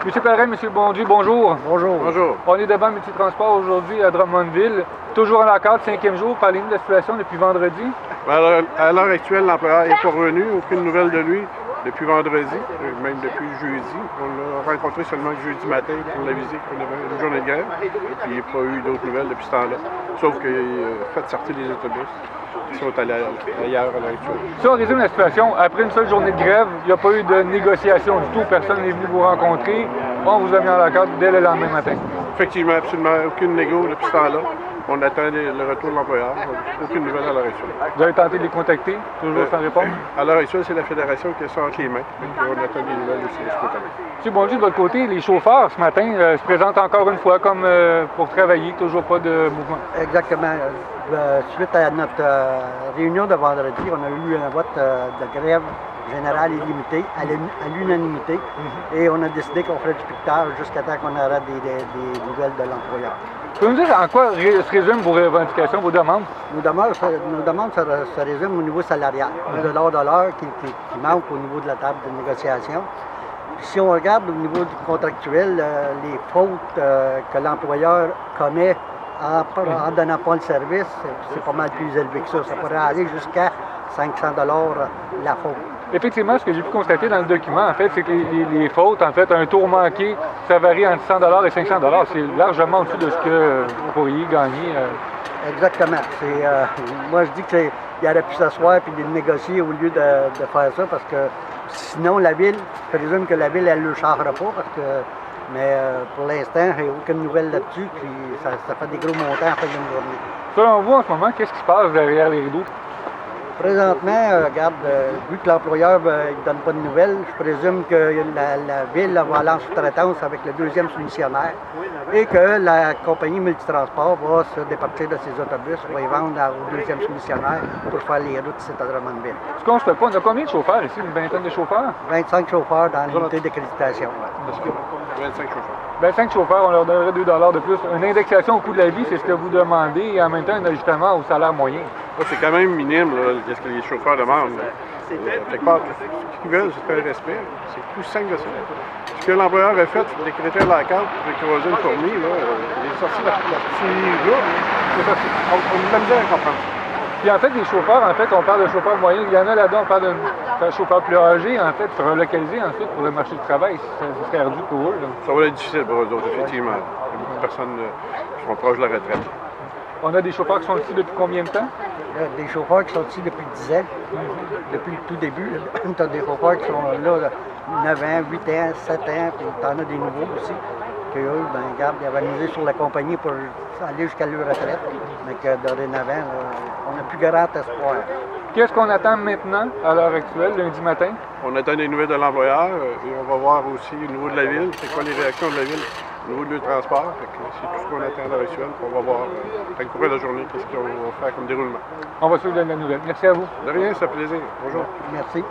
Monsieur Perrin, Monsieur Bondieu, bonjour. Bonjour. Bonjour. On est devant Multitransport aujourd'hui à Drummondville. Toujours en encadre, 5e jour. Parlez-nous de la situation depuis vendredi. À l'heure actuelle, l'employeur n'est pas revenu. Aucune nouvelle de lui depuis vendredi, même depuis jeudi. On l'a rencontré seulement jeudi matin pour l'aviser qu'on avait une journée de grève. Puis il n'y a pas eu d'autres nouvelles depuis ce temps-là. Sauf qu'il a fait sortir les autobus qui sont allés ailleurs à l'heure actuelle. Si on résume la situation, après une seule journée de grève, il n'y a pas eu de négociation du tout. Personne n'est venu vous rencontrer. On vous a mis en encadre dès le lendemain matin. Effectivement, absolument aucune négo depuis ce temps-là. On attend le retour de l'employeur. Aucune nouvelle à l'heure actuelle. Vous avez tenté de les contacter, toujours sans réponse? À l'heure actuelle, c'est la fédération qui a ça entre les mains. On attend des nouvelles aussi de ce côté-là. Monsieur Bondieu, de votre côté, les chauffeurs, ce matin, se présentent encore une fois comme pour travailler. Toujours pas de mouvement. Exactement. Suite à notre réunion de vendredi, on a eu un vote de grève générale illimitée, à l'unanimité, et on a décidé qu'on ferait du piquetage jusqu'à temps qu'on aura des nouvelles de l'employeur. Pouvez-vous nous dire en quoi se résument vos revendications, vos demandes? Nos demandes se résument au niveau salarial, $1 de l'heure qui manque au niveau de la table de négociation. Puis si on regarde au niveau du contractuel, les fautes que l'employeur commet en donnant pas le service, c'est pas mal plus élevé que ça. Ça pourrait aller jusqu'à $500 la faute. Effectivement, ce que j'ai pu constater dans le document, en fait, c'est que les fautes, en fait, un tour manqué, ça varie entre $100 et $500. C'est largement au-dessus de ce que vous pourriez gagner. Exactement. Moi, je dis qu'il aurait pu s'asseoir et de négocier au lieu de faire ça, parce que sinon, la Ville, je présume que la Ville, elle ne le chargera pas, mais pour l'instant, il n'y a aucune nouvelle là-dessus, puis ça fait des gros montants en fin de journée. Selon vous, en ce moment, qu'est-ce qui se passe derrière les rideaux? Présentement, regarde, vu que l'employeur ne donne pas de nouvelles, je présume que la Ville va aller en sous-traitance avec le deuxième soumissionnaire et que la compagnie Multitransport va se départir de ses autobus, va les vendre au deuxième soumissionnaire pour faire les routes ici à Drummondville. Ce qu'on se fait pas, on a combien de chauffeurs ici? Une vingtaine de chauffeurs? 25 chauffeurs dans l'unité d'accréditation. 25 chauffeurs. 25 chauffeurs, on leur donnerait $2 de plus. Une indexation au coût de la vie, c'est ce que vous demandez, et en même temps un ajustement au salaire moyen. C'est quand même minime, ce que les chauffeurs demandent. Quelque part, ce qu'ils veulent, c'est un respect. C'est plus simple que ça. Ce que l'employeur a fait, c'est décréter la carte pour écraser une fourmi, il est sorti la petite route. On a de la misère à comprendre. Puis en fait, les chauffeurs, en fait, on parle de chauffeurs moyens. Il y en a là-dedans, on parle d'un chauffeur plus âgé, en fait, pour relocaliser ensuite pour le marché du travail. Ça serait ardu pour eux. Là. Ça va être difficile pour eux autres, effectivement. Il y a beaucoup de personnes qui sont proches de la retraite. On a des chauffeurs qui sont ici depuis combien de temps? Des chauffeurs qui sont ici depuis 10 ans, depuis le tout début. Tu as des chauffeurs qui sont là 9 ans, 8 ans, 7 ans, puis tu en as des nouveaux aussi. Que eux, ben, regarde, ils avaient misé sur la compagnie pour aller jusqu'à leur retraite, mais que dorénavant, on n'a plus grand espoir. Qu'est-ce qu'on attend maintenant, à l'heure actuelle, lundi matin? On attend des nouvelles de l'employeur et on va voir aussi au niveau de la ville, c'est quoi les réactions de la ville au niveau du transport. C'est tout ce qu'on attend à l'heure actuelle. On va voir à une couple de journée qu'est-ce qu'on va faire comme déroulement. On va suivre la nouvelle. Merci à vous. De rien, c'est un plaisir. Bonjour. Merci.